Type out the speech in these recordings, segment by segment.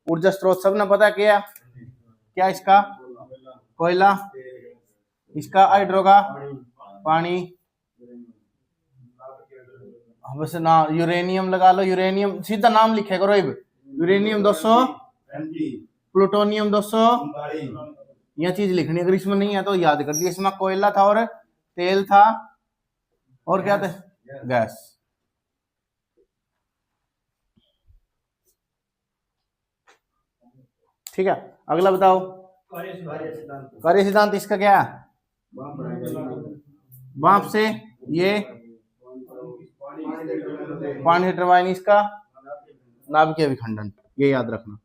ऊर्जा स्रोत सबने पता किया क्या? इसका कोयला, इसका हाइड्रो का पानी, बस ना यूरेनियम लगा लो, यूरेनियम सीधा नाम लिखे करो। यूरेनियम 200, प्लूटोनियम 200, यह चीज लिखनी, अगर इसमें नहीं है तो याद कर लिया। इसमें कोयला था और तेल था और क्या था? गैस। ठीक है, अगला बताओ। कार्य सिद्धांत इसका क्या है? भाप से ये पानी टरबाइन, इसका नाभिकीय विखंडन, ये याद रखना।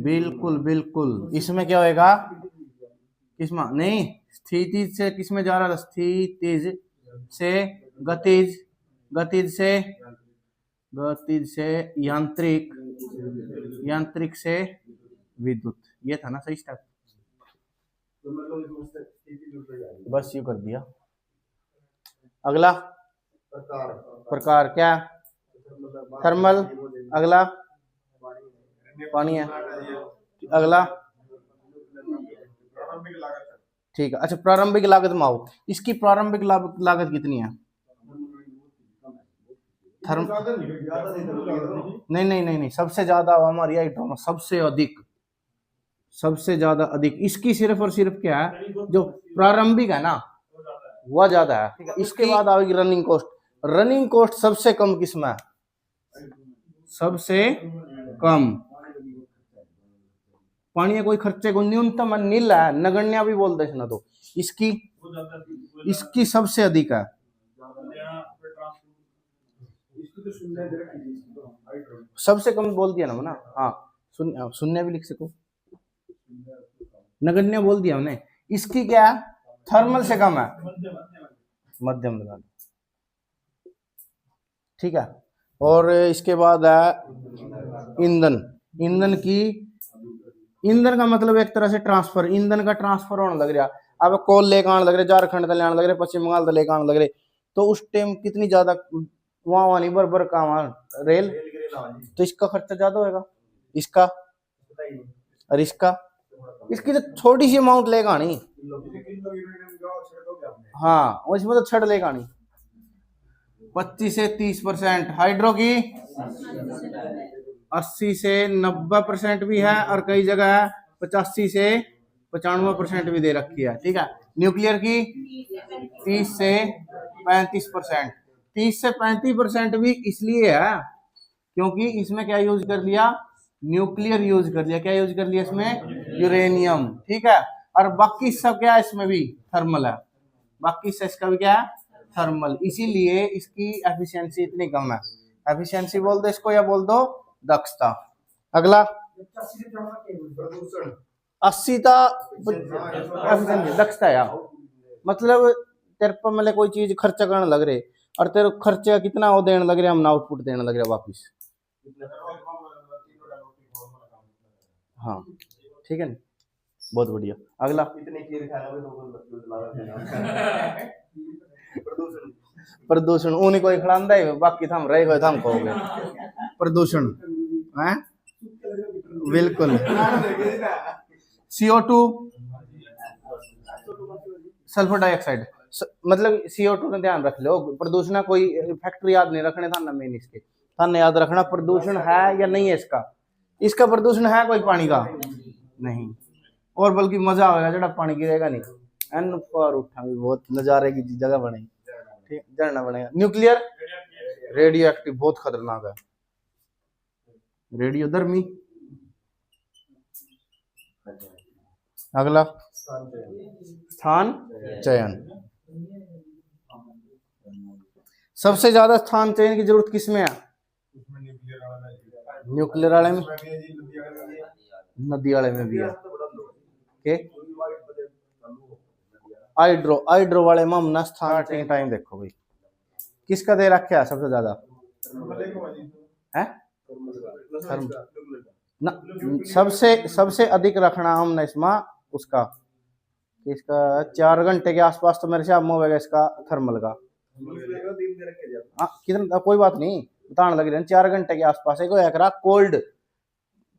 बिल्कुल बिल्कुल। इसमें क्या होएगा? किसमें नहीं, स्थितिज से किसमें जा रहा था? स्थितिज से गतिज, गतिज से यांत्रिक, यांत्रिक से विद्युत, ये था ना सही स्टेप? बस यू कर दिया। अगला प्रकार क्या? थर्मल। अगला पानी है। अगला ठीक है। अच्छा, प्रारंभिक लागत में आओ। इसकी प्रारंभिक लागत कितनी है? नहीं नहीं नहीं नहीं, सबसे ज्यादा हमारी आइटम, सबसे अधिक, सबसे ज्यादा अधिक इसकी सिर्फ और सिर्फ क्या है? जो प्रारंभिक है ना वह ज्यादा है। इसके बाद आएगी रनिंग कॉस्ट। रनिंग कॉस्ट सबसे कम किसमें है? सबसे कम पानी है, कोई खर्चे को न्यूनतम नील है, नगण्य भी बोलते हैं ना, तो इसकी सबसे अधिक है। सबसे कम बोल दिया ना, हाँ शून्य भी लिख सको, नगण्य बोल दिया हमने। इसकी क्या है? थर्मल से कम है, मध्यम लगा। ठीक है। और इसके बाद है ईंधन। ईंधन की, ईंधन का मतलब एक तरह से ट्रांसफर, ईंधन का ट्रांसफर होने लग रहा। अब कोल लेकर आने लग रहे, झारखंड तक आने लग रहे, पश्चिम बंगाल तक लेकर आने लग रहे, तो उस टाइम कितनी ज्यादा वहां नहीं बरबर का वहां रेल, तो इसका खर्चा ज्यादा होगा। इसका और इसका, इसकी तो छोटी सी अमाउंट लेकर आनी, हाँ इसमें तो छड़ लेकर आनी। 25 से 30%। हाइड्रो की 80 से 90% भी है, और कई जगह 85 से 95% भी दे रखी है। ठीक है। न्यूक्लियर की 30 से 35%। 30 से 35% भी इसलिए है क्योंकि इसमें क्या यूज कर लिया? न्यूक्लियर यूज कर लिया। क्या यूज कर लिया इसमें? यूरेनियम। ठीक है। और बाकी सब क्या है? इसमें भी थर्मल है, बाकी से इसका भी क्या है? थर्मल। इसीलिए इसकी एफिशिएंसी इतनी कम है। एफिशिएंसी बोल दो इसको या बोल दो दक्षता। अगला 80 था दक्षता यार, मतलब तेरे पर मतलब कोई चीज खर्चा करने लग रहे और तेरे खर्चा कितना वो देने लग रहे, हम आउटपुट देने लग रहे वापिस। हाँ ठीक है ना, बहुत बढ़िया। अगला प्रदूषण। ऊनी कोई खिलांदा है, बाकी थम रहे हुए थम कहोगे प्रदूषण है। बिल्कुल। CO2 सल्फर डाइऑक्साइड, मतलब CO2 ने ध्यान रख लो। प्रदूषण कोई फैक्ट्री याद नहीं रखने था ना, मेन इसके थाने याद रखना प्रदूषण है या नहीं है। इसका प्रदूषण है कोई पानी का नहीं, और बल्कि मजा आएगा जरा पानी गिरेगा नहीं। एन पर उठा भी बहुत नजारे की जगह बनेगी, ठीक झरना बनेगा। न्यूक्लियर रेडियो एक्टिव, बहुत खतरनाक है। रेडियोधर्मी। अगला स्थान चयन। सबसे ज्यादा स्थान चयन की जरूरत किसमें है? न्यूक्लियर वाले में, नदी वाले में भी है। हाइड्रो वाले में हमने स्थान चयन टाइम देखो भाई, किसका दे रखा है सबसे ज्यादा है? सबसे अधिक रखना हमने इसमें उसका, इसका 4 घंटे के आसपास तो मेरे से होगा इसका थर्मल का। हाँ कितना कोई बात नहीं, बताने लग रहे हैं 4 घंटे के आसपास है कोई एकरा कोल्ड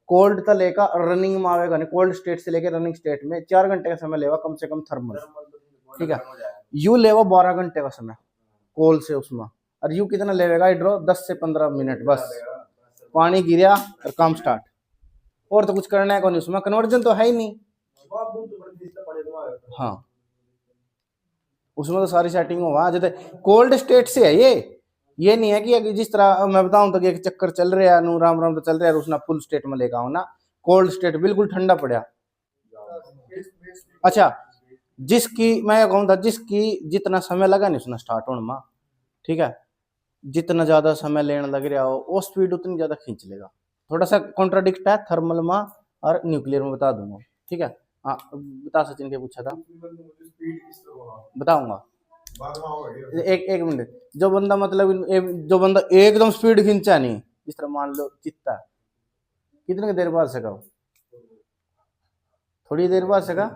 कोल्ड तो लेकर रनिंग में आवेगा नहीं, कोल्ड स्टेट से लेकर रनिंग स्टेट में 4 घंटे का समय लेगा कम से कम थर्मल, ठीक है। यू लेवा 12 घंटे का समय कोल से उसमें, और यू कितना लेगा हाइड्रो 10 से 15 मिनट बस, पानी गिरा और काम स्टार्ट, और तो कुछ करना है कौन, उसमें कन्वर्जन तो है ही नहीं। हाँ उसमें तो सारी सेटिंग होगा, जैसे कोल्ड स्टेट से है ये नहीं है कि जिस तरह मैं बताऊं तो कि एक चक्कर चल रहा है राम राम तो चल रहा है उसने फुल स्टेट में लेगा ना, कोल्ड स्टेट बिल्कुल ठंडा पड़ा। अच्छा जिसकी मैं कहूँ था जिसकी जितना समय लगा नहीं उसने स्टार्ट होने में, ठीक है, जितना ज्यादा समय लेने लग रहा हो वो स्पीड उतनी ज्यादा खींच लेगा। थोड़ा सा कॉन्ट्राडिक्ट है थर्मल में और न्यूक्लियर में, बता दूंगा, ठीक है। हाँ बता सचिन के पूछा था, बताऊंगा एक मिनट। जो बंदा मतलब जो बंदा एकदम स्पीड खींचा नहीं, जिस तरह मान लो चित्ता, कितने देर बाद सका, थोड़ी देर बाद सका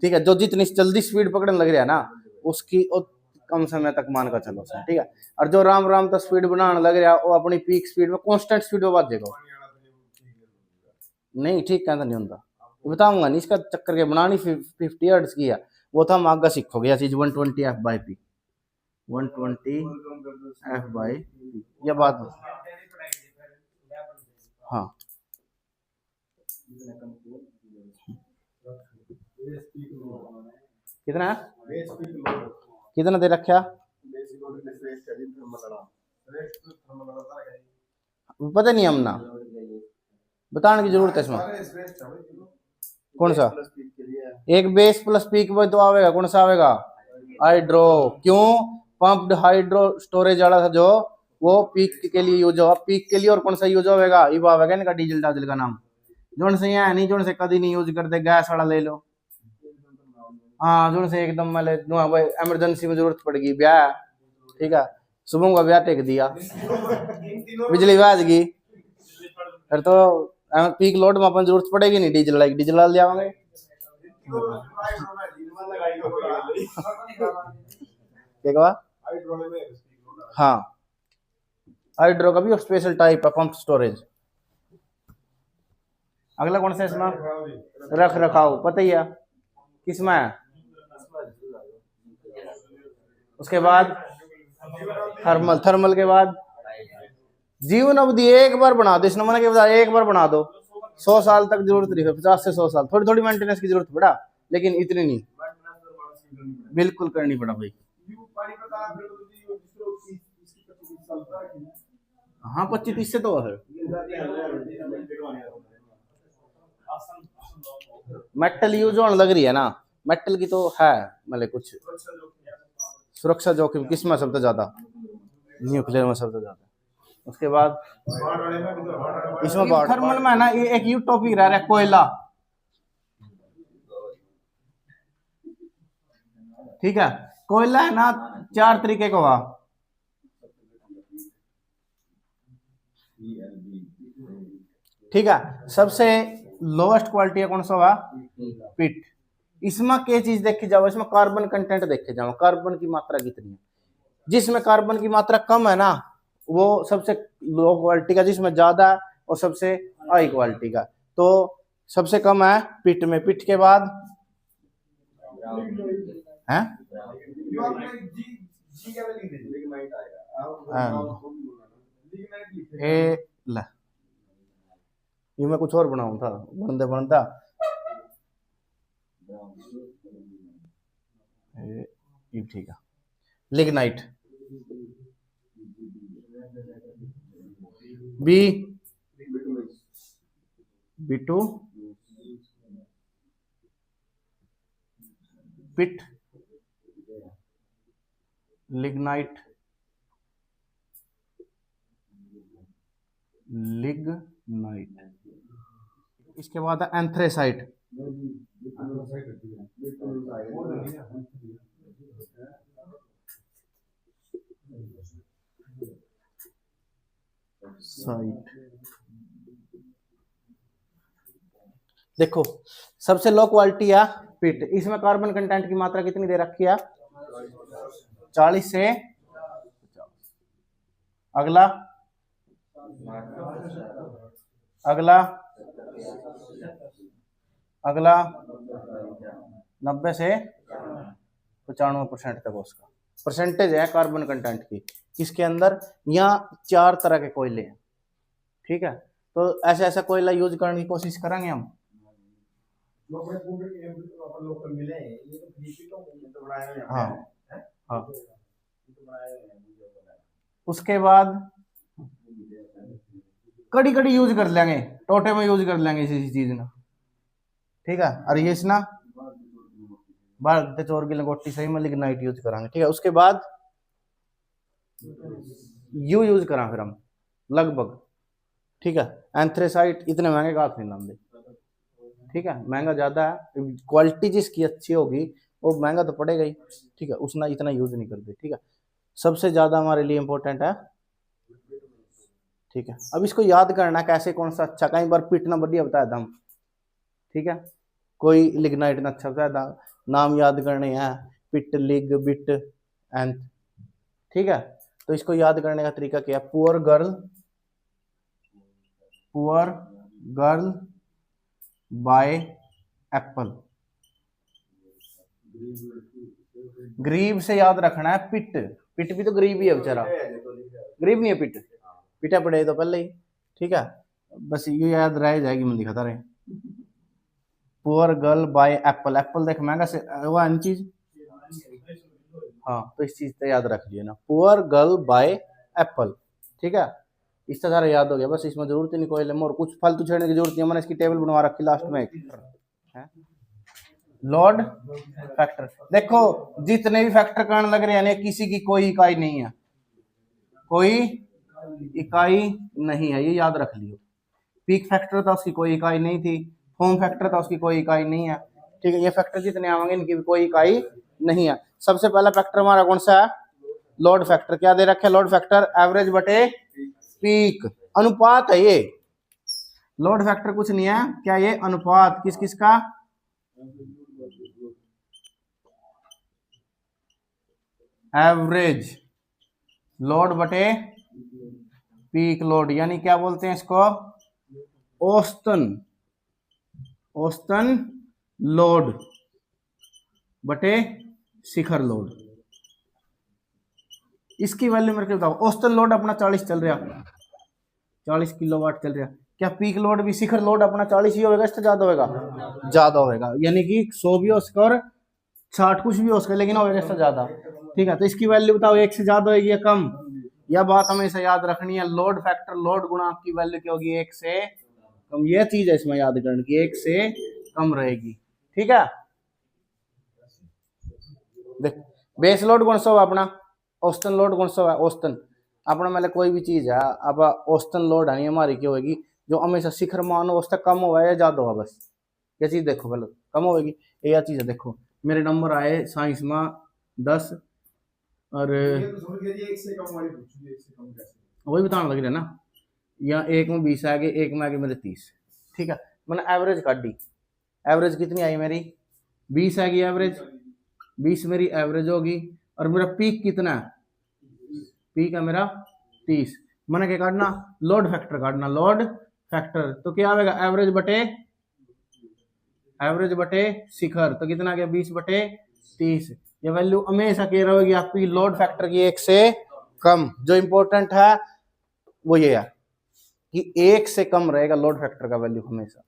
ठीक है, जो जितनी जल्दी स्पीड पकड़ने लग रहा है ना उसकी कम समय तक मान कर चलो, ठीक है। और जो राम राम तक स्पीड बनाने लग रहा वो अपनी पीक स्पीड में कांस्टेंट स्पीड में बात देगा नहीं, ठीक कहता नहीं होता, बताऊंगा नहीं इसका चक्कर के बनानी 50 हर्ट्ज की है, वो तो हम आगे सीखोगे यह चीज 120 f/p 120 f/p यह बात। हाँ कितना कितना दे रखा, पता नहीं हम ना बताने की जरूरत है इसमें। कौन सा एक बेस प्लस पीक में तो आवेगा, कौन सा आवेगा हाइड्रो, क्यों पंप्ड हाइड्रो स्टोरेज वाला था जो वो पीक के लिए यूज होगा, पीक के लिए, और कौन सा यूज होगा ये आवेगा इनका डीजल डाजल का नाम, जोन से यहाँ नहीं, जोन से कभी नहीं यूज करते, गैस वाला ले लो, हाँ जोन से एकदम मतलब इमरजेंसी में जरूरत पड़ेगी ब्याह, ठीक है, सुबह का ब्याह टेक दिया बिजली बाज गई, फिर तो पीक लोड में अपन जरूरत पड़ेगी नहीं, डीजल लाइक डीजल डाल जाओगे क्या। हाँ हाइड्रो का भी स्पेशल टाइप है पंप स्टोरेज। अगला कौन सा इसमें रख रखाव, पता ही है किसमें है, उसके बाद थर्मल, थर्मल के बाद जीवन अवधि एक बार बना दो, इसने मना के बता एक बार बना दो, 100 साल तक जरूरत नहीं है, 50 से 100 साल, थोड़ी थोड़ी मेंटेनेंस की जरूरत पड़ा लेकिन इतनी नहीं, बिल्कुल करनी पड़ा भाई। हाँ 25-30 से तो है, मेटल यूज होने लग रही है ना, मेटल की तो है मतलब कुछ सुरक्षा जोखिम किसमें सबसे ज्यादा, न्यूक्लियर में सबसे ज्यादा। उसके बाद इसमें थर्मल में है ना एक यू टॉपिक रह रहा है कोयला, ठीक है, कोयला है ना 4 तरीके का हुआ, ठीक है, सबसे लोएस्ट क्वालिटी है कौन सा हुआ पिट, इसमें क्या चीज देखी जाओ, इसमें कार्बन कंटेंट देखे जाओ, कार्बन की मात्रा कितनी है, जिसमें कार्बन की मात्रा कम है ना वो सबसे लो क्वालिटी का, जिसमें ज्यादा है और सबसे हाई क्वालिटी का, तो सबसे कम है पिट में, पिट के बाद है ये मैं कुछ और बनाऊं था बनता बनता, ठीक है, लिग्नाइट बी B2 पिट लिग्नाइट लिग्नाइट, इसके बाद है एंथ्रेसाइट, साइट, देखो सबसे लो क्वालिटी है फिट। इसमें कार्बन कंटेंट की मात्रा कितनी दे रखी है? 40 से 50। अगला अगला अगला 90 से 95% तक उसका परसेंटेज है कार्बन कंटेंट की। किसके अंदर? यहाँ 4 तरह के कोयले हैं, ठीक है। तो ऐसा ऐसा कोयला यूज करने की कोशिश करेंगे हम। हाँ हाँ। उसके बाद कड़ी कड़ी यूज कर लेंगे, टोटे में यूज कर लेंगे इसी चीज ना, ठीक है। और ये इसना बाल चोर की लंगोटी सही में लिग्नाइट यूज करांगे, ठीक है। उसके बाद यू यूज करा फिर हम लगभग, ठीक है। एंथ्रेसाइट इतने महंगे का नहीं लाते, ठीक है, महंगा ज्यादा है। क्वालिटी जिसकी अच्छी होगी वो महंगा तो पड़ेगा ही, ठीक है, उसना इतना यूज नहीं करते, ठीक है। सबसे ज्यादा हमारे लिए इंपॉर्टेंट है, ठीक है। अब इसको याद करना कैसे, कौन सा अच्छा, कई बार पिटना बढ़िया बताया था हम, ठीक है। कोई लिग्नाइट ना अच्छा बताया था, नाम याद करने हैं, पिट, लिग, बिट, एंथ, ठीक है। तो इसको याद करने का तरीका क्या है? Poor girl bye Apple. गरीब से याद रखना है पिट, पिट भी तो गरीब ही है बेचारा, गरीब नहीं है पिट, पिटा पड़े तो पहले ही, ठीक है। बस ये याद रह जाएगी, मैं दिखाता रहे। Poor girl bye Apple, Apple देख महंगा से वो है चीज, हाँ, तो इस चीज पे याद रख लिया ना, पुअर गर्ल बाय एप्पल, ठीक है। इसका सारा याद हो गया, बस इसमें जरूरत ही नहीं कोई और कुछ फालतू छेड़ने की जरूरत नहीं है। मैंने इसकी टेबल बनवा रखी लास्ट में है। लोड फैक्टर, देखो जितने भी फैक्टर कहने लग रहे हैं किसी की कोई इकाई नहीं है, कोई इकाई नहीं है, ये याद रख लियो। पीक फैक्टर था उसकी कोई इकाई नहीं थी, होम फैक्टर था उसकी कोई इकाई नहीं है, ठीक है। ये फैक्टर जितने आवेंगे इनकी भी कोई इकाई नहीं है। सबसे पहला फैक्टर हमारा कौन सा है? Load factor. क्या दे रखे? लोड फैक्टर एवरेज बटे पीक, अनुपात है ये। लोड फैक्टर कुछ नहीं है, क्या ये? अनुपात किस किस का? एवरेज लोड बटे पीक लोड, यानी क्या बोलते हैं इसको? औसतन, औसतन लोड बटे शिखर लोड। इसकी वैल्यू मेरे को बताओ। औसतन लोड अपना 40 चल रहा, 40 किलोवाट चल रहा, क्या पीक लोड भी शिखर लोड अपना 40 ही होगा? इससे ज्यादा होगा? ज्यादा होगा, यानी कि 100 भी हो सके और 60 कुछ भी हो सके, लेकिन होगा इससे ज्यादा, ठीक है। तो इसकी वैल्यू बताओ, 1 से ज्यादा होगी या कम? यह बात हमेशा याद रखनी है। लोड फैक्टर, लोड गुणांक की वैल्यू क्या होगी? 1 से कम। यह चीज है इसमें याद करने की, 1 से कम रहेगी, ठीक है। देख बेस लोड कौन सा हुआ अपना? औसतन लोड कौन सा हुआ? औसतन अपना मतलब कोई भी चीज है, अब औसतन लोड है हमारी क्या होगी? जो हमेशा शिखर मान हो उससे कम होगा या ज्यादा होगा, बस ये चीज देखो पहले, कम होगी। यह चीज है, देखो मेरे नंबर आए साइंस में 10 और वही बताने लग रहा ना, या एक में 20 आ गए, एक में आ गए मेरे 30, ठीक है। मैंने एवरेज काटी, एवरेज कितनी आई मेरी? 20 आ गई एवरेज, 20 मेरी एवरेज होगी। और मेरा पीक कितना है? पीक है मेरा 30। मैंने क्या काटना? लोड फैक्टर काटना, लोड फैक्टर। तो क्या आएगा? एवरेज बटे शिखर, तो कितना आ गया? 20 बटे 30। ये वैल्यू हमेशा क्या रहेगी आपकी? लोड फैक्टर की 1 से कम। जो इंपॉर्टेंट है वो ये है कि 1 से कम रहेगा लोड फैक्टर का वैल्यू हमेशा।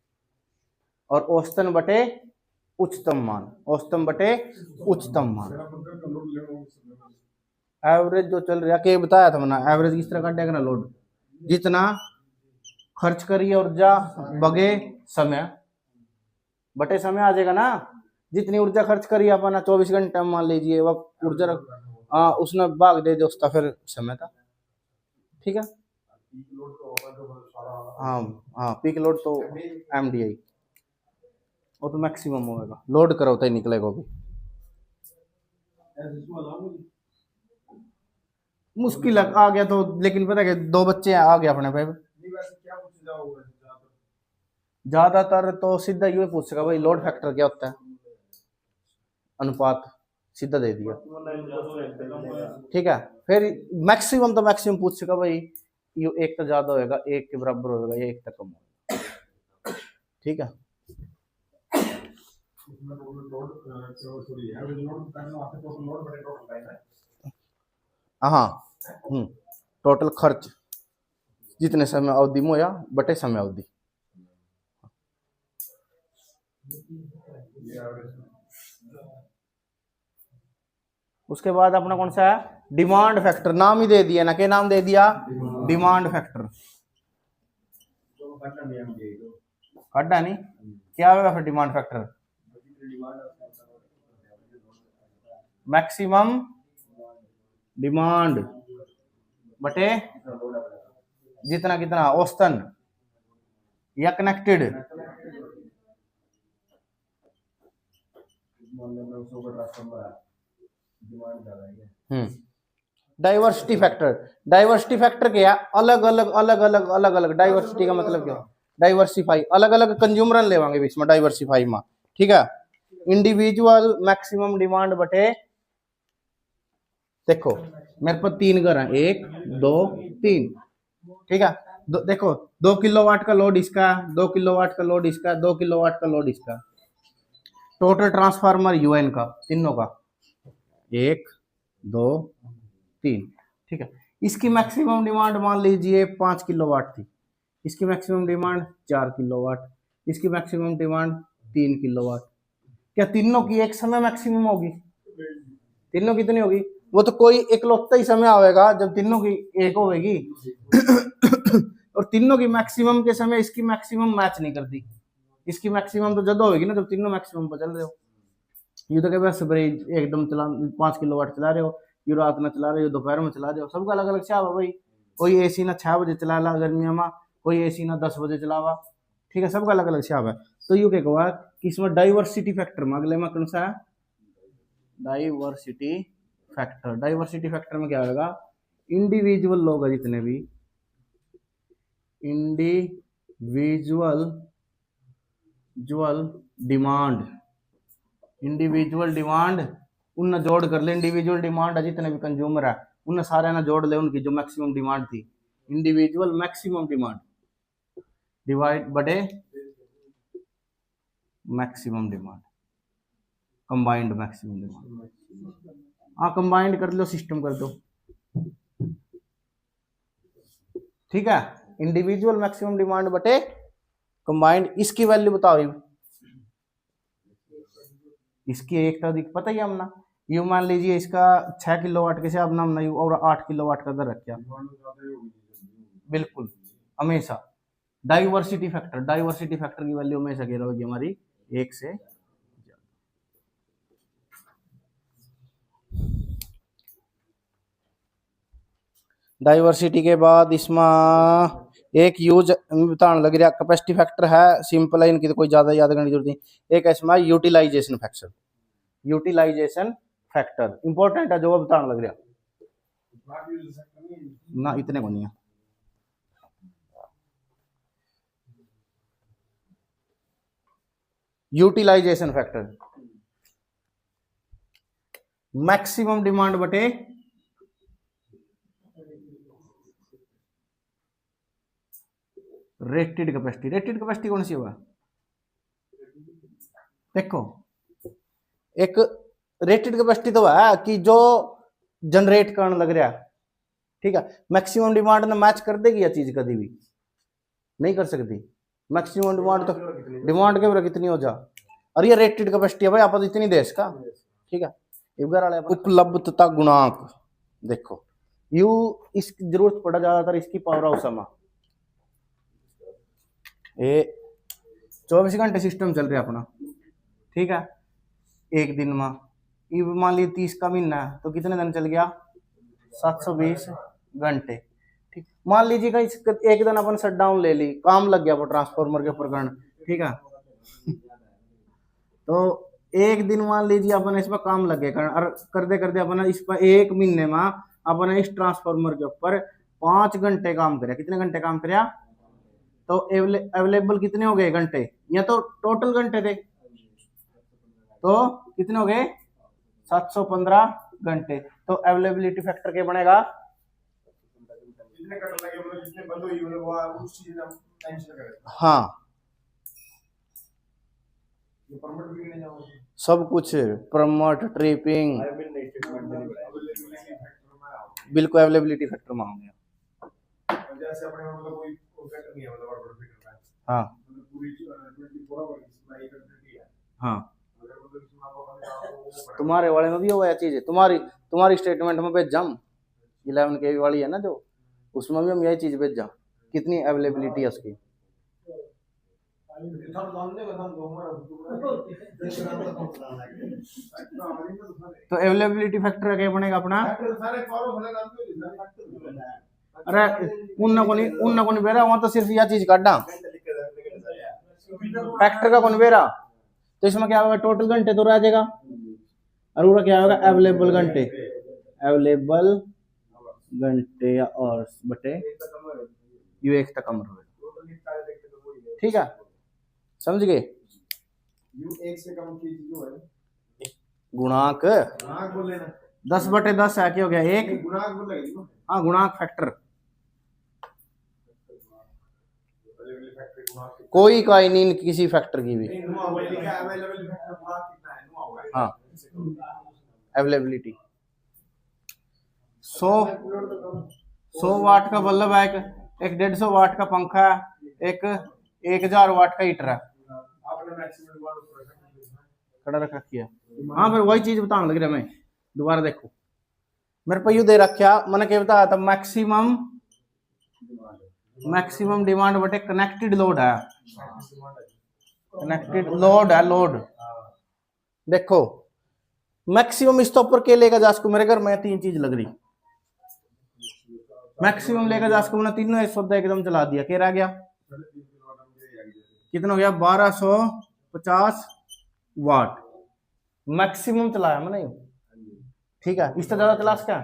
और औसतन बटे उच्चतम मान, औसतन बटे उच्चतम मान। एवरेज जो चल रहा है बताया था मैंने, एवरेज किस तरह काटेगा ना? लोड जितना खर्च करिए ऊर्जा बगे समय बटे समय आ जाएगा ना। जितनी ऊर्जा खर्च करिए अपना 24 घंटे मान लीजिए, वह ऊर्जा उसने भाग दे दोस्ता फिर समय था, ठीक है। हाँ हाँ, पीक लोड तो MDI वो तो मैक्सिमम होगा, लोड करो तो निकलेगा भी। मुश्किल आ गया तो, लेकिन पता है 2 बच्चे आ गए अपने पे। ज्यादातर तो सीधा यूं पूछेगा भाई लोड फैक्टर क्या होता है, अनुपात सीधा दे दिया। ठीक है, फिर मैक्सिमम तो मैक्सिमम पूछ सका भाई, ये एक तो ज्यादा होएगा, एक के बराबर होएगा, ये एक तक कम होगा। ठीक है, हाँ, टोटल खर्च जितने समय अवधि में होया बटे समय अवधि। उसके बाद अपना कौन सा है, डिमांड फैक्टर। नाम ही दे दिया ना, क्या नाम दे दिया, डिमांड फैक्टर। काटा नहीं, क्या होगा फिर डिमांड फैक्टर, मैक्सिमम डिमांड बटे जितना कितना औसतन या connected. Diversity factor, diversity factor क्या है, अलग अलग अलग अलग अलग अलग। डाइवर्सिटी का मतलब क्या, डाइवर्सिफाई, अलग अलग कंज्यूमर लेवांगे बीच में डाइवर्सिफाई में। ठीक है, इंडिविजुअल मैक्सिमम डिमांड बटे, देखो मेरे पास 3 घर हैं, 1 2 3। ठीक है, देखो 2 किलोवाट का लोड इसका, 2 किलोवाट का लोड इसका, 2 किलोवाट का लोड इसका। टोटल ट्रांसफार्मर यूएन का तीनों का 1 2 3। ठीक है, इसकी मैक्सिमम डिमांड मान लीजिए 5 किलोवाट थी, इसकी मैक्सिमम डिमांड 4 किलोवाट, इसकी मैक्सिमम डिमांड 3 किलोवाट। क्या तीनों की एक समय मैक्सिमम होगी, तीनों कितनी होगी, वो तो कोई इकलौता ही समय आएगा जब तीनों की एक होगी। और तीनों की मैक्सिमम के समय इसकी मैक्सिमम मैच नहीं करती, इसकी मैक्सिमम तो जब होगी ना जब तीनों मैक्सिमम पर चल रहे हो। ये तो क्या सुबह एकदम चला 5 किलोवाट चला रहे हो, ये रात में चला रहे हो, दोपहर में चला रहे हो, सबका अलग अलग चाह भाई। कोई एसी ना 6 बजे चला ला गर्मियों में, कोई एसी ना 10 बजे चलावा। ठीक है, सबका अलग अलग चाह है। तो यू क्या कहा कि इसमें डाइवर्सिटी फैक्टर में अगले में कौन सा है, डाइवर्सिटी फैक्टर। डाइवर्सिटी फैक्टर में क्या होगा, इंडिविजुअल लोग है जितने भी इंडिविजुअल डिमांड, इंडिविजुअल डिमांड उन जोड़ कर ले। इंडिविजुअल डिमांड है जितने भी कंज्यूमर है उन सारे ना जोड़ ले, उनकी जो मैक्सिमम डिमांड थी, इंडिविजुअल मैक्सिमम डिमांड डिवाइड बटे maximum demand, combined maximum demand. हाँ, कंबाइंड कर लो, सिस्टम कर दो। ठीक है, इंडिविजुअल मैक्सिमम डिमांड बटे कंबाइंड। इसकी वैल्यू बताओ, इसकी एक तारीख पता ही हमना, यू मान लीजिए इसका 6 किलोवाट के हिसाब नाम नहीं और 8 किलोवाट का दर रखा, बिल्कुल हमेशा। डाइवर्सिटी फैक्टर, डाइवर्सिटी फैक्टर की वैल्यू हमेशा क्या रहेगी हमारी 1 से। डाइवर्सिटी के बाद इसमें एक यूज बताने लग रहा, कैपेसिटी फैक्टर है सिंपल है, इनकी तो कोई ज्यादा याद करने की जरूरत नहीं। एक इसमें utilization factor, utilization factor important है जो बताने लग रहा ना, इतने को नहीं है। यूटिलाइजेशन फैक्टर मैक्सिमम डिमांड बटे रेटेड कैपेसिटी। रेटेड कैपेसिटी कौन सी होगा, देखो एक रेटेड कैपेसिटी तो है कि जो जनरेट करने लग रहा है। ठीक है, मैक्सिमम डिमांड ने मैच कर देगी यह चीज, कभी भी नहीं कर सकती। मैक्सिमम डिमांड तो डिमांड के ऊपर कितनी हो जा, और ये रेटेड कैपेसिटी है भाई, आप इतनी देश का। ठीक है, उपलब्धता गुणांक देखो, यू इसकी जरूरत पड़ा ज्यादातर इसकी पावर हाउस में। ये 24 घंटे सिस्टम चल रहा है अपना। ठीक है, एक दिन में ये मान लीजिए 30 का महीना है तो कितने दिन चल गया, 720 घंटे। ठीक, मान लीजिए का एक दिन अपन शट डाउन ले ली, काम लग गया वो ट्रांसफार्मर के प्रकरण। ठीक है, तो एक दिन मान लीजिए अपन इसमें काम लगे करते करते अपन इस पर एक महीने में अपन इस ट्रांसफार्मर के ऊपर 5 घंटे काम करे। कितने घंटे काम करे, तो अवेलेबल कितने हो गए घंटे, या तो टोटल घंटे थे तो कितने हो गए 715 घंटे। तो अवेलेबिलिटी फैक्टर क्या बनेगा? हाँ, सब कुछ प्रमोट ट्रिपिंग बिल्कुल अवेलेबिलिटी फैक्टर मांगे। जैसे अपने मतलब कोई फैक्टर नहीं है, मतलब हाँ हाँ, तुम्हारे वाले में भी वो चीज है, तुम्हारी स्टेटमेंट में भेज जाम 11 के वाली है ना जो, उसमें भी हम यही चीज भेज जाम, कितनी अवेलेबिलिटी है उसकी। तो अवेलेबिलिटी फैक्टर क्या बनेगा अपना? अरे उन को नहीं बेरा, वहां तो सिर्फ यह चीज काटा फैक्टर का कौन बेरा। तो इसमें क्या होगा? टोटल घंटे तो रह जाएगा, और वो क्या होगा? अवेलेबल घंटे, अवेलेबल घंटे और बटे यू एक तक कम होगा। ठीक है, समझ गए? यू एक से कम की जो है गुणांक 10/10 है, क्या हो गया? एक गुणांक, हाँ गुणांक फैक्टर, कोई नहीं किसी फैक्टर की भी। हाँ अवेलेबिलिटी 100 वाट का बल्ब है, एक 150 वाट का पंखा है, एक 1000 वाट का हीटर है, खड़ा रख रखी है। हाँ फिर वही चीज बताने लग रहा मैं, दोबारा देखो मेरे पे यू दे रखा, मैंने क्या बताया था? मैक्सिमम डिमांड बटे कनेक्टेड लोड है, कनेक्टेड लोड है, लोड देखो मैक्सिमम इस तो ऊपर के लेगा जा सको, मेरे घर में 3 चीज लग रही, मैक्सिमम लेकर जा सको, मैंने तीनों एक सौदा एकदम चला दिया, क्या रह गया? कितना हो गया? 1250 वाट मैक्सिमम चलाया मैंने, ठीक है, इससे ज्यादा चला सका?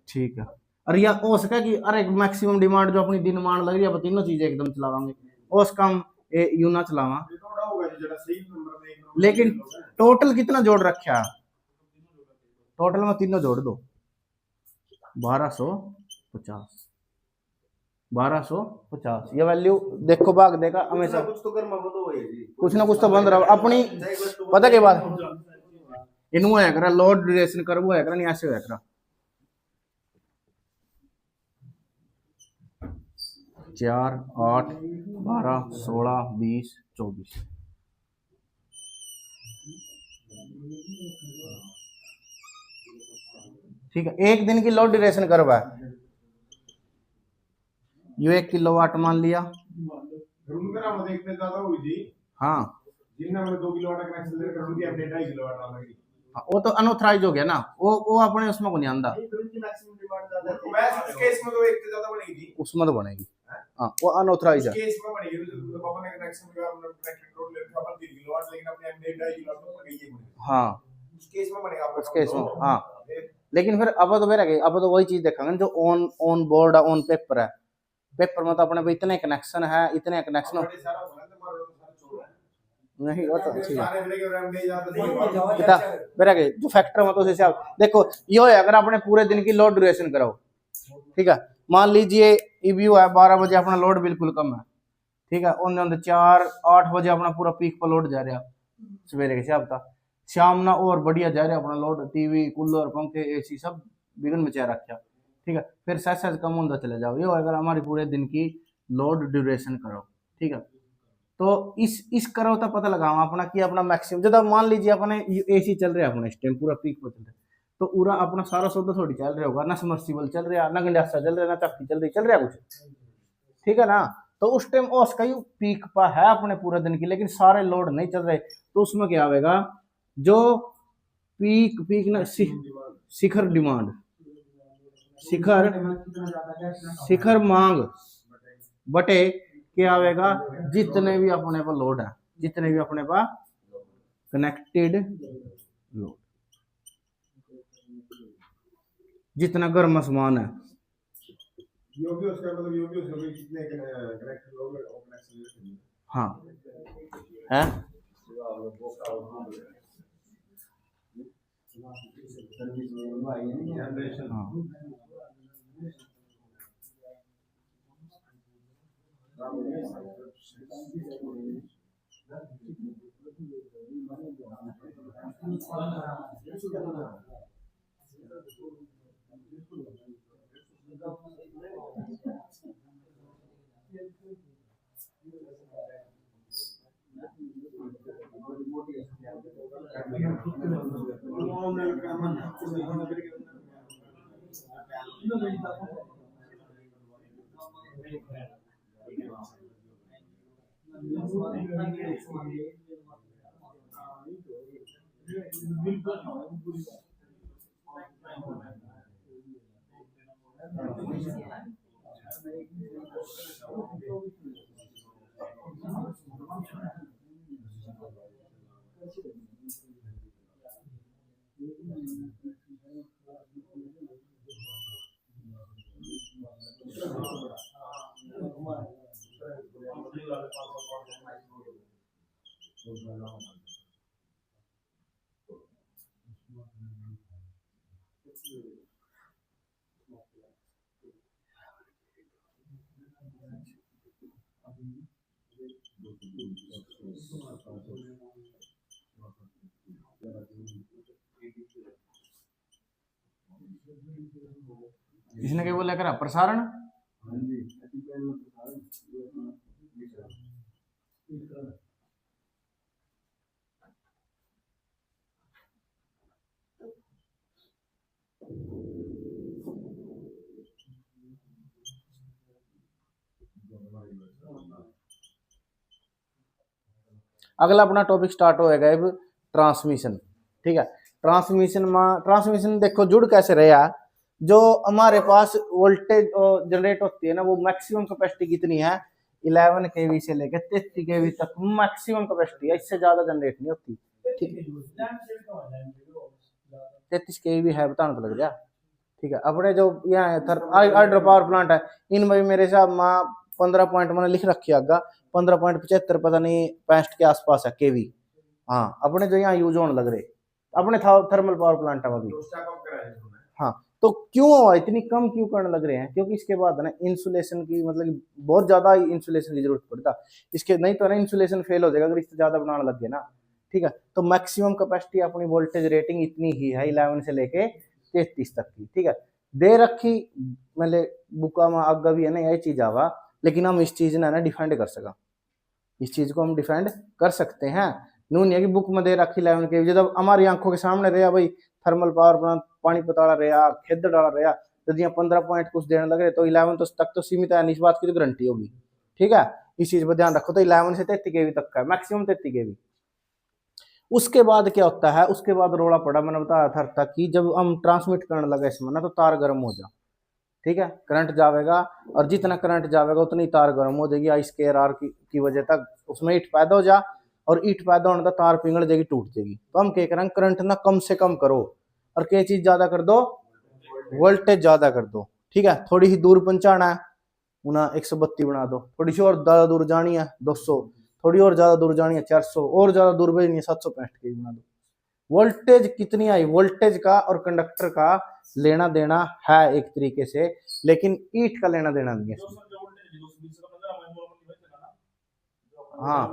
ठीक है, और यह हो सका कि अरे मैक्सिमम डिमांड जो अपनी डिमांड लग रही है, तीनों चीजें एकदम चलावांगे, उस कम यू ना चलावा, लेकिन टोटल कितना जोड़ रखा? टोटल में तीनों जोड़ दो, 1250 ये वैल्यू देखो, भाग देगा हमेशा, कुछ ना कुछ तो बंद रहा अपनी, पता के बाद इनू है करा लोड ड्यूरेशन कर, वो है करा नहीं ऐसे है करा 4 8 12 16 20 24, ठीक है, एक दिन की लोड ड्यूरेशन करवा है, यू 1 किलोवाट मान लिया, हाँ वो तो अनऑथराइज हो गया ना, वो अपने उसमें को नहीं आंदा, उसमें तो बनेगी, हाँ वो अनऑथराइज है, हाँ उस केस में, हाँ लेकिन फिर अब तो मेरा अब तो वही चीज देखेंगे जो ऑन बोर्ड है, ऑन पेपर है, पेपर में तो अपने पे इतने कनेक्शन है, इतने कनेक्शन नहीं होता, मेरा जो फैक्टर में तो देखो यो है, अगर आपने पूरे दिन की लोड ड्यूरेशन कराओ, ठीक है, मान लीजिए ईबीयू है 12 बजे अपना लोड बिल्कुल कम है, ठीक है, उन 4-8 बजे अपना पूरा पीक पर लोड जा रहा सवेरे के हिसाब था, शाम ना और बढ़िया जा रहा अपना लोड, टीवी कूलर पंखे एसी सब बिगन मचा रखा, ठीक है, फिर सहज कम होता चले जाओ, ये अगर हमारी पूरे दिन की लोड ड्यूरेशन करो, ठीक है, तो इस करो तो पता लगाओ अपना कि अपना मैक्सिमम, जब मान लीजिए अपने एसी चल रहा है अपना इस टाइम पूरा पीक पर चल रहा है, तो पूरा अपना सारा सौदा थोड़ी चल रहा होगा ना, समर्सिबल चल रहा ना, गंडासा चल रहा ना, चक्की चल रहा कुछ, ठीक है ना, तो उस टाइम उसका ही पीक पा है अपने पूरे दिन की, लेकिन सारे लोड नहीं चल रहे, तो उसमें क्या आएगा? जो पीक ना शिखर डिमांड, शिखर मांग बटे क्या आएगा? जितने भी अपने पर लोड है, जितने भी अपने पास कनेक्टेड लोड, जितना गर्म सामान है, हाँ है, हाँ इसने क्या बोला करा प्रसारण। अगला अपना टॉपिक स्टार्ट होएगा अब ट्रांसमिशन। ठीक है, ट्रांसमिशन देखो जुड़ कैसे रहा। जो हमारे पास वोल्टेज जनरेट होती है ना, वो मैक्सिमम कैपेसिटी कितनी है 11 kV से लेकर 33 kV तक मैक्सिमम कैपेसिटी है, इससे ज्यादा जनरेट नहीं होती। ठीक है, 33 kV है, बताना तो लग गया। ठीक है, अपने जो यहाँ हाइड्रो पावर प्लांट है इनमें मेरे हिसाब में 15 पॉइंट मैंने लिख रखी आगा 15.75 पता नहीं 65 के आसपास है केवी। हाँ, अपने जो यहाँ यूज होने लग रहे अपने थर्मल पावर प्लांट है अभी। हाँ, तो क्यों इतनी कम क्यों करने लग रहे हैं? क्योंकि इसके बाद ना इंसुलेशन की मतलब बहुत ज्यादा इंसुलेशन की जरूरत पड़ता इसके, नहीं तो ना इंसुलेशन फेल हो जाएगा अगर इससे ज्यादा बनाने लग गए ना। ठीक है, तो मैक्सिमम कैपेसिटी अपनी वोल्टेज रेटिंग इतनी ही है 11 से लेके 33 तक की। ठीक है, दे रखी मतलब बुका में आगे भी है ना यही चीज आवा, लेकिन हम इस चीज ने ना डिफेंड कर सका, इस चीज को हम डिफेंड कर सकते हैं। नून है कि बुक में दे रखी 11 के जब हमारी आंखों के सामने रहा भाई थर्मल पावर प्लांट पानी पताड़ा रहा खेद डाला रहा, यदि 15 पॉइंट कुछ देने लग रहे तो 11 तो तक तो सीमित है, इस बात की तो गारंटी होगी। ठीक है, इस चीज पर ध्यान रखो। तो 11 से 33 kV तक का मैक्सिमम 33 kV। उसके बाद क्या होता है, उसके बाद रोड़ा पड़ा, मैंने बताया था कि जब हम ट्रांसमिट करने लगे इसमें ना तो तार गर्म हो जा। ठीक है, करंट जाएगा और जितना करंट जाएगा उतनी तार गर्म हो जाएगी, आई स्केयर आर की वजह तक उसमें हीट पैदा हो जा, और हीट पैदा होने तक तार पिघल जाएगी टूट जाएगी। तो हम क्या करें, करंट ना कम से कम करो और क्या चीज ज्यादा कर दो, वोल्टेज ज्यादा कर दो। ठीक है, थोड़ी ही दूर पहुंचाना है उन्हें 132 बना दो, थोड़ी सी और ज्यादा दूर जानी है 200, थोड़ी और ज्यादा दूर जानी है 400, और ज्यादा दूर भेजनी है 765 kV बना दो। वोल्टेज कितनी आई, वोल्टेज का और कंडक्टर का लेना देना है एक तरीके से, लेकिन ईट का लेना देना नहीं है। हाँ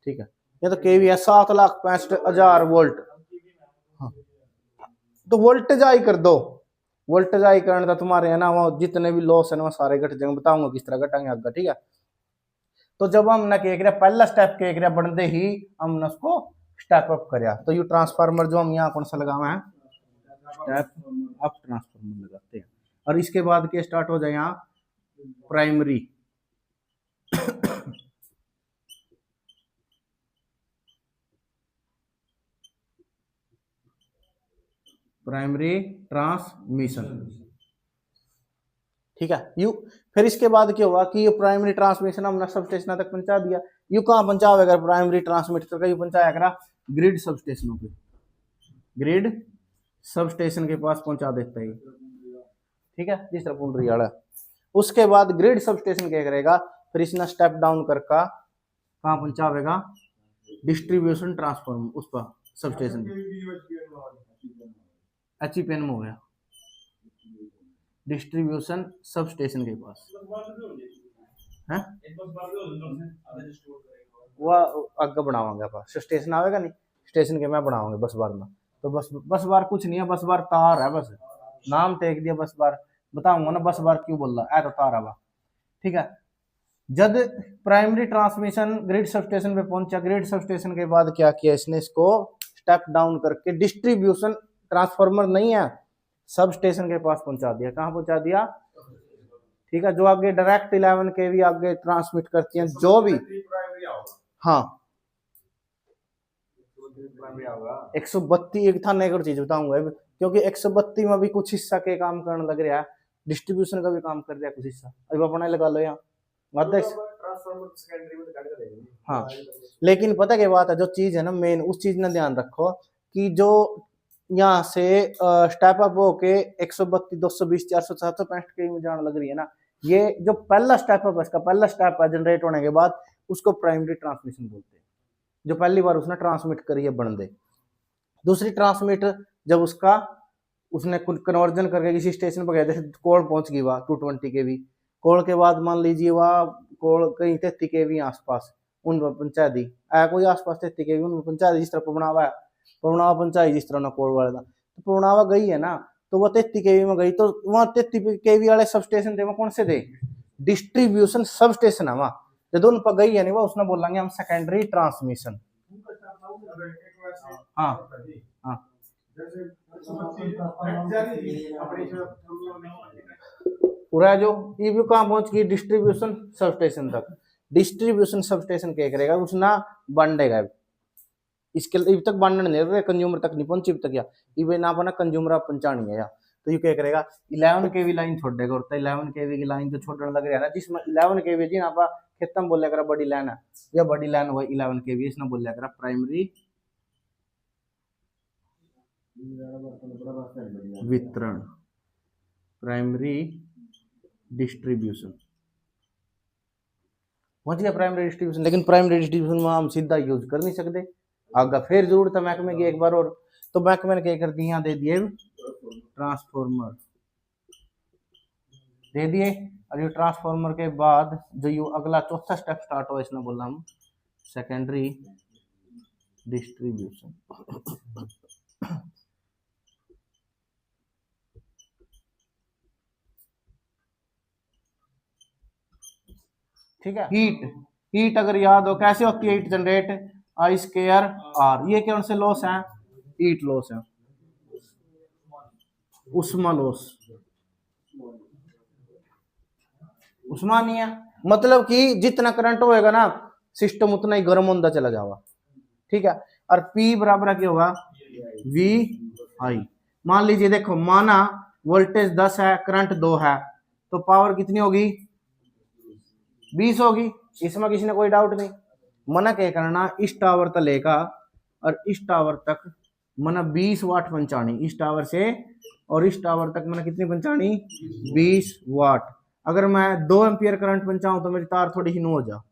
ठीक है, ये तो केवी है 7,65,000 वोल्ट। हाँ, तो वोल्टेज आई कर दो, वोल्टेज आई करने का तुम्हारे है ना वो जितने भी लॉस है ना वो सारे घट जाएंगे, बताऊंगा किस तरह घटाएंगे आगे। ठीक है, तो जब हम ना क्या पहला स्टेप क्या बढ़ते ही हम ना उसको स्टेप अप कर, तो ये ट्रांसफार्मर जो हम यहाँ कौन सा लगावा है स्टेप अप ट्रांसफार्मर लगाते हैं। और इसके बाद क्या स्टार्ट हो जाए यहाँ प्राइमरी प्राइमरी ट्रांसमिशन। ठीक है, यू फिर इसके बाद क्या हुआ कि ये प्राइमरी ट्रांसमिशन हमने सब स्टेशन तक पहुंचा दिया। यू कहाँ पहुंचावे अगर प्राइमरी ट्रांसमिटर का यू पहुंचाया करा ग्रिड सब स्टेशनों पे, ग्रिड सब स्टेशन के पास पहुंचा देता है। ठीक है, जिस तरह पुंडरी वाला। उसके बाद ग्रिड सब स्टेशन क्या करेगा, फिर इसने स्टेप डाउन करके कहाँ पहुंचावेगा डिस्ट्रीब्यूशन ट्रांसफार्मर उस पर सब स्टेशन, HPN में हो गया डिस्ट्रीब्यूशन सब स्टेशन के पास है, वो आगे बनावांगे आप स्टेशन आवेगा नहीं, स्टेशन के मैं बनाऊंगे बस बार में। तो बस बार कुछ नहीं है, बस बार तार है, बस नाम टेक दिया बस बार, बताऊंगा ना बस बार क्यों बोल रहा है, तो तार है। ठीक है, जब primary transmission grid sub station पे पहुंचा, ग्रिड सब स्टेशन के बाद क्या किया इसने, इसको स्टेप डाउन करके डिस्ट्रीब्यूशन ट्रांसफार्मर नहीं है सब स्टेशन के पास पहुंचा दिया। कहां पहुंचा दिया? ठीक है, जो आगे डायरेक्ट 11 kV आगे ट्रांसमिट करती हैं जो भी, हाँ 132 एक था, एक और चीज बताऊंगा क्योंकि 132 में भी कुछ हिस्सा के काम करने लग रहा है, डिस्ट्रीब्यूशन का भी काम कर रहा है कुछ हिस्सा, अभी अपना लगा लो यहाँ। हाँ, लेकिन पता क्या बात है, जो चीज है ना मेन, उस चीज ना ध्यान रखो कि जो यहाँ से स्टेप अप होके 132 220 400 765 के में जाने लग रही है ना, ये जो पहला स्टेप है, इसका पहला स्टेप है जनरेट होने के बाद, उसको प्राइमरी ट्रांसमिशन बोलते हैं, जो पहली बार उसने ट्रांसमिट करी है बन दे। दूसरी ट्रांसमिट जब उसका उसने कन्वर्जन करके किसी स्टेशन पर गया, जैसे कोल पहुंच गई वह 220 kV, कोल के बाद मान लीजिए वह कोल कहीं 33 kV आसपास उन पहुंचा दी, कोई आसपास 33 kV उन पहुंचा दी, जिस तरह पवनावा पहुंचाई जिस तरह ना कोल वाले का, तो पवनावा गई है ना, तो वह 33 kV में गई, तो वहाँ 33 kV वाले सब स्टेशन थे, वह कौन से थे? डिस्ट्रीब्यूशन सब स्टेशन है वहाँ, जब उन पर गई है नहीं वह उसने बोलेंगे हम सेकेंडरी ट्रांसमिशन। हाँ हाँ, पूरा जो ये भी कहाँ पहुंच गई? डिस्ट्रीब्यूशन सब स्टेशन तक। डिस्ट्रीब्यूशन सब स्टेशन क्या करेगा? उसना बांटेगा, इसके लिए तक बांटने नहीं रहे, कंज्यूमर तक नहीं पहुंची तक, या ये ना बना कंज्यूमर पहुंचानी है या, तो ये क्या करेगा? 11 kV लाइन छोड़ देगा, और 11 kV की लाइन जो छोड़ने लग रहा है ना, जिसमें 11 kV जी आप खेतम बोलिया करा बड़ी लाइन है, या बड़ी लाइन हुआ 11 kV, इसने बोलिया करा प्राइमरी वितरण, प्राइमरी डिस्ट्रीब्यूशन पहुंच गया प्राइमरी डिस्ट्रीब्यूशन। लेकिन प्राइमरी डिस्ट्रीब्यूशन में हम सीधा यूज कर नहीं सकते, आगे फिर जरूरत है महकमे की एक बार और, तो महकमे ने क्या कर दिया, दे दिए ट्रांसफार्मर दे दिए। और ये ट्रांसफार्मर के बाद जो ये अगला चौथा स्टेप स्टार्ट हुआ, इसने बोला हम सेकेंडरी डिस्ट्रीब्यूशन। ठीक है, हीट अगर याद हो कैसे होती है heat generate, I square R, ये कौन से लॉस है? हीट लॉस है, उष्मा लॉस, उष्मा नहीं है, मतलब कि जितना करंट होएगा ना सिस्टम उतना ही गर्म होता चला जाएगा। ठीक है, और P बराबर क्या होगा? V I। मान लीजिए देखो, माना वोल्टेज 10 है, करंट 2 है, तो पावर कितनी होगी? 20 होगी, इसमें किसी ने कोई डाउट नहीं। मना क्या करना, इस टावर तक लेगा और इस टावर तक मना 20 वाट पहुंचानी, इस टावर से और इस टावर तक मना कितनी पहुंचानी? 20 वाट। अगर मैं 2 एम्पियर करंट पहुंचाऊं तो मेरी तार थोड़ी ही नो हो जा,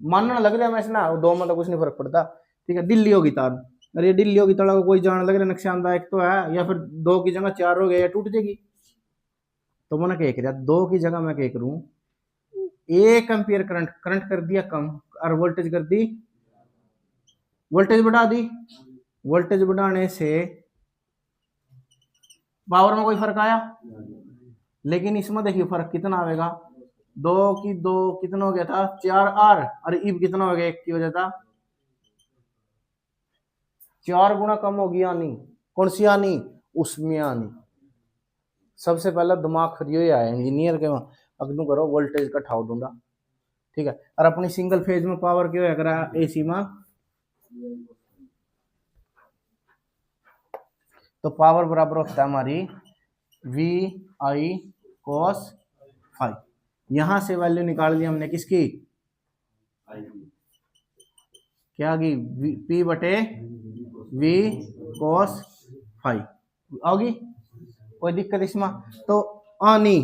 मानना लग रहा है मैं ना, 2 में तो कुछ नहीं फर्क पड़ता। ठीक है, दिल्ली होगी तार, अरे ये दिल्ली होगी तो कोई जान लग रहा है नुकसानदायक तो है, या फिर 2 की जगह 4 हो गया या टूट जाएगी, तो मैंने क्या किया, 2 की जगह मैं क्या करूं, 1 एम्पियर करंट कर दिया कम, और वोल्टेज कर दी, वोल्टेज बढ़ा दी। वोल्टेज बढ़ाने से पावर में कोई फर्क आया? लेकिन इसमें देखिए फर्क कितना आएगा, 2 की 2 कितना हो गया था? 4R, और इब कितना हो गया? 1 की वजह था 4 गुना कम होगी आनी, कौन सी आनी? उसमें आनी। सबसे पहला दिमाग खरियो आया इंजीनियर के, अगनू करो वोल्टेज का ठाव ढूंढा। ठीक है, और अपनी सिंगल फेज में पावर क्यों है करा एसी में, तो पावर बराबर होता है हमारी वी आई cos फाइव। यहां से वैल्यू निकाल ली हमने किसकी? क्या आ गई? P बटे V cos फाइव होगी, कोई दिक्कत इसमें? तो आनी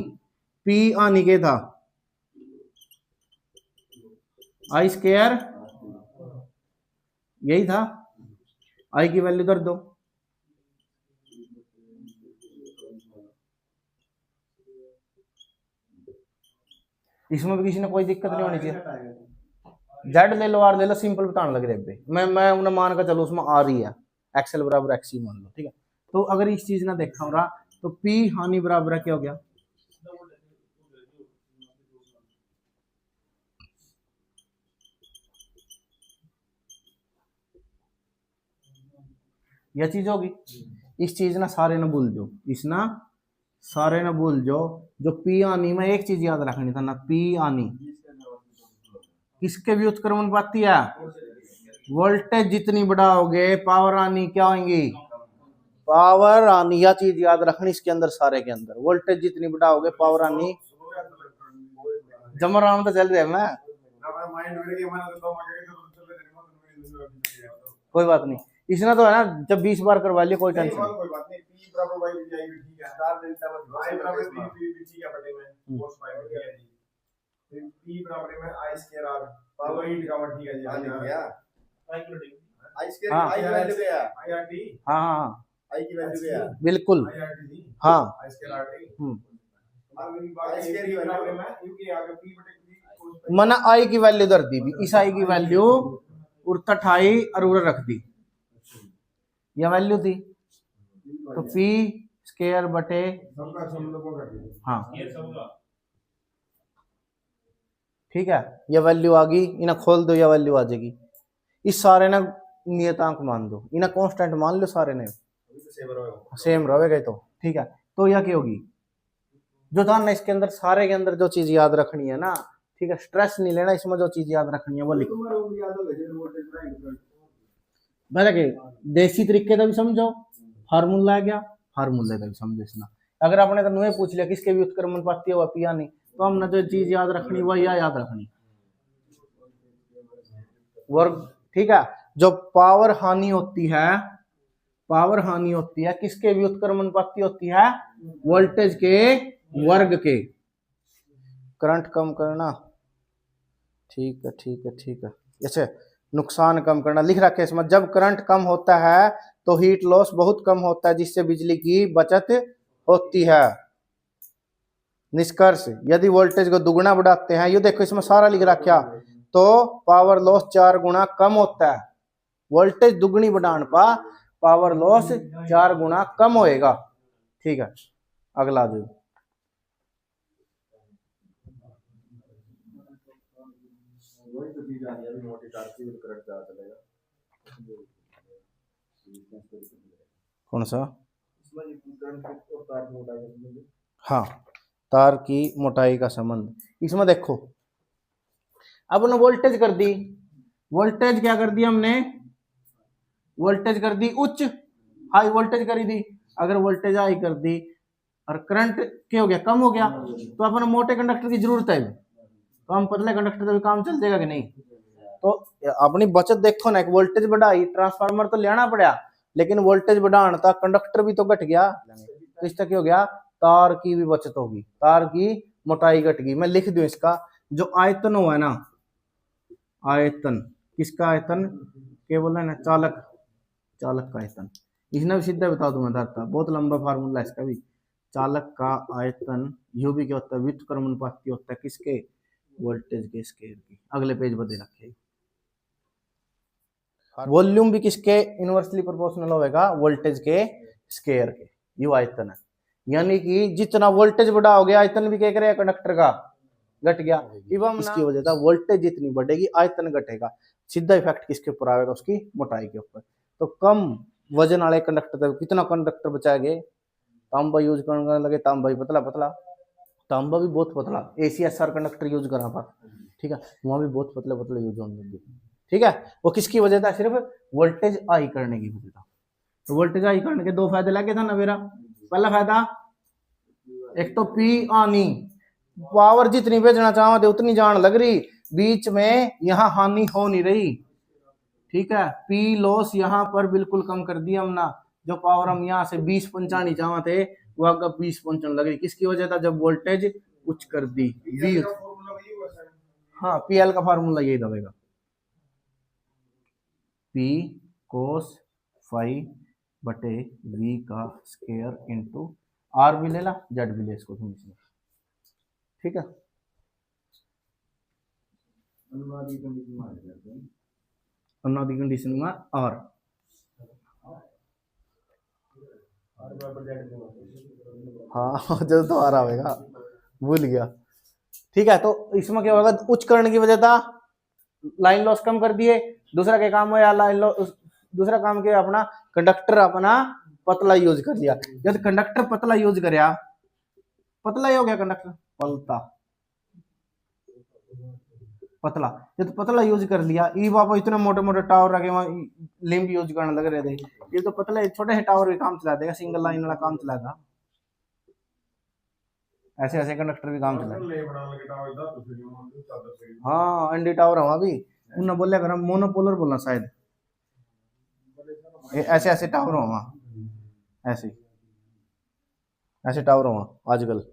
P आनी के था I स्क्वायर यही था। आई की वैल्यू कर दो। इसमें भी किसी ने कोई दिक्कत नहीं होनी चाहिए। जेड ले लो, आर ले लो, सिंपल बताने लग रहे मैं उन्हें मान कर चलो उसमें आ रही है, एक्सएल बराबर एक्स ही मान लो, ठीक है। तो अगर इस चीज ना देखा हो रहा तो पी हानि बराबर है क्या हो गया, यह चीज होगी। इस चीज ना सारे ना भूल जाओ, इस ना सारे ना भूल जाओ। जो पी आनी में एक चीज याद रखनी था ना, पी आनी किसके व्युत्क्रमानुपाती है, वोल्टेज जितनी बढ़ाओगे पावर आनी क्या होंगी, पावर आनी। यह चीज याद रखनी इसके अंदर, सारे के अंदर वोल्टेज जितनी बढ़ाओगे पावर आनी। जमर राम तो चल रहे मैं, कोई बात नहीं। इसने तो है ना जब 20 बार करवा लिया कोई टेंशन नहीं। हाँ बिल्कुल हाँ। मना आई की वैल्यू दर दी भी, इस आई की वैल्यू उठाई और उड़ रख दी, यह वैल्यू थी। तो पी स्केयर बटे हाँ ठीक है, यह वैल्यू आ गई। इन्हें खोल दो, यह वैल्यू आ जाएगी। इस सारे ना नियतांक मान दो, इन्हें कांस्टेंट मान लो, सारे ने सेम रहेगा तो ठीक है। तो यह क्या होगी जो था ना इसके अंदर, सारे के अंदर जो चीज याद रखनी है ना, ठीक है, स्ट्रेस नहीं लेना, इसमें जो चीज याद रखनी है वो लिखो। देसी तरीके का भी समझो, फार्मूला है क्या, फार्मूले का भी समझो इसना। अगर आपने तो नुए पूछ लिया किसके भी उत्क्रमणपाती हुआ पिया नहीं, तो हमने जो चीज याद रखनी वह या याद रखनी वर्ग, ठीक है। जो पावर हानि होती है, पावर हानि होती है किसके व्युत्क्रमानुपाती होती है, वोल्टेज के वर्ग के। करंट कम करना, ठीक है ठीक है ठीक है। जैसे नुकसान कम करना लिख रखे इसमें, जब करंट कम होता है तो हीट लॉस बहुत कम होता है जिससे बिजली की बचत होती है। निष्कर्ष, यदि वोल्टेज को दुगुना बढ़ाते हैं, ये देखो इसमें सारा लिख रखा, तो पावर लॉस 4 गुना कम होता है। वोल्टेज दुगनी बढ़ाने पर पावर लॉस 4 गुना कम होएगा, ठीक है। अगला जो कौन सा, हाँ तार की मोटाई का संबंध। इसमें देखो अब हमने वोल्टेज कर दी, वोल्टेज क्या कर दी हमने, वोल्टेज कर दी उच्च, हाई वोल्टेज करी दी। अगर वोल्टेज हाई कर दी और करंट क्या हो गया, कम हो गया, तो अपन मोटे कंडक्टर की जरूरत है, तो हम पतले कंडक्टर से भी काम चल जाएगा कि नहीं। तो अपनी बचत देखो ना, एक वोल्टेज बढ़ाई, ट्रांसफार्मर तो लेना पड़ा, लेकिन वोल्टेज बढ़ाने तक कंडक्टर भी तो घट गया, तो इसका क्या हो गया, तार की भी बचत होगी, तार की मोटाई घट गई। मैं लिख दूं इसका, जो आयतन हुआ है ना, आयतन किसका आयतन, क्या बोला ना, चालक, चालक का आयतन। इसने भी सीधा बता दूंगा धरता, बहुत लंबा फार्मूला इसका भी। चालक का आयतन यू भी क्या होता है, व्युत्क्रमानुपाती होता है किसके, वोल्टेज के स्केयर की। अगले पेज पर दे रखे। वॉल्यूम भी किसके इनवर्सली प्रोपोर्शनल होगा, वोल्टेज के स्केयर के। यू आयतन है, यानी कि जितना वोल्टेज बढ़ाओगे आयतन भी क्या करेगा, कंडक्टर का घट गया। इसकी वजह से वोल्टेज जितनी बढ़ेगी आयतन घटेगा। सीधा इफेक्ट किसके ऊपर आएगा, उसकी मोटाई के ऊपर। तो कम वजन वाले कंडक्टर, कितना कंडक्टर बचाएंगे, तांबा यूज करने लगे, तांबा पतला पतला, तांबा भी बहुत पतला, ACSR कंडक्टर यूज करा पर, ठीक है, वहां भी बहुत पतले पतले यूज होने लगे, ठीक है। वो किसकी वजह था, सिर्फ वोल्टेज हाई करने की वजह था। तो वोल्टेज हाई करने के दो फायदे लगे था ना मेरा। पहला फायदा, एक तो पी आनी, पावर जितनी भेजना चाहते उतनी जान लग रही, बीच में यहां हानि हो नहीं रही, ठीक है। पी लॉस यहां पर बिल्कुल कम कर दिया हमने, जो पावर हम यहां से 20 पहुंचानी चाहते थे वो अगर 20 पहुंचने लगी, किसकी वजह था, जब वोल्टेज उच्च कर दी। हाँ PL का फार्मूला यही दबेगा। पी कोस फाइव बटे वी का स्क्वायर इंटू आर भी ले ला, जेड भी ले इसको तुम इसमें, ठीक है। अनुवादी कंडीशन में आर हाँ जब तो आ रहा होगा, भूल गया, ठीक है। तो इसमें क्या होगा, उच्चकरण की वजह था लाइन लॉस कम कर दिए, दूसरा क्या काम हुआ लाइन लॉस, दूसरा काम क्या अपना कंडक्टर अपना पतला यूज कर लिया। जब कंडक्टर पतला यूज करया, पतला ही हो गया कंडक्टर, पलता पतला, जब पतला यूज कर लिया, ये बाबा इतने मोटे मोटे टावर रखे वहां लिंब यूज करने लग रहे थे, ये तो पतले छोटे से टावर भी काम चला देगा, सिंगल लाइन वाला काम चलाएगा, ऐसे ऐसे कंडक्टर भी काम चलाएगा। हाँ एनडी टावर है वहां भी, उन्होंने बोलिया कर मोनोपोलर बोलना शायद, ऐसे ऐसे टावर हो वहां, ऐसे ऐसे टावर हो वहां आजकल,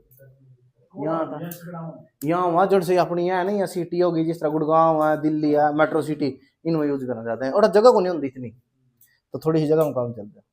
यहाँ वहां जड़ से अपनी है नहीं सिटी होगी, जिस तरह गुड़गांव है, दिल्ली है, मेट्रो सिटी, इनमें यूज करना चाहते हैं, और जगह को नहीं होती इतनी, तो थोड़ी सी जगह में काम चलता है।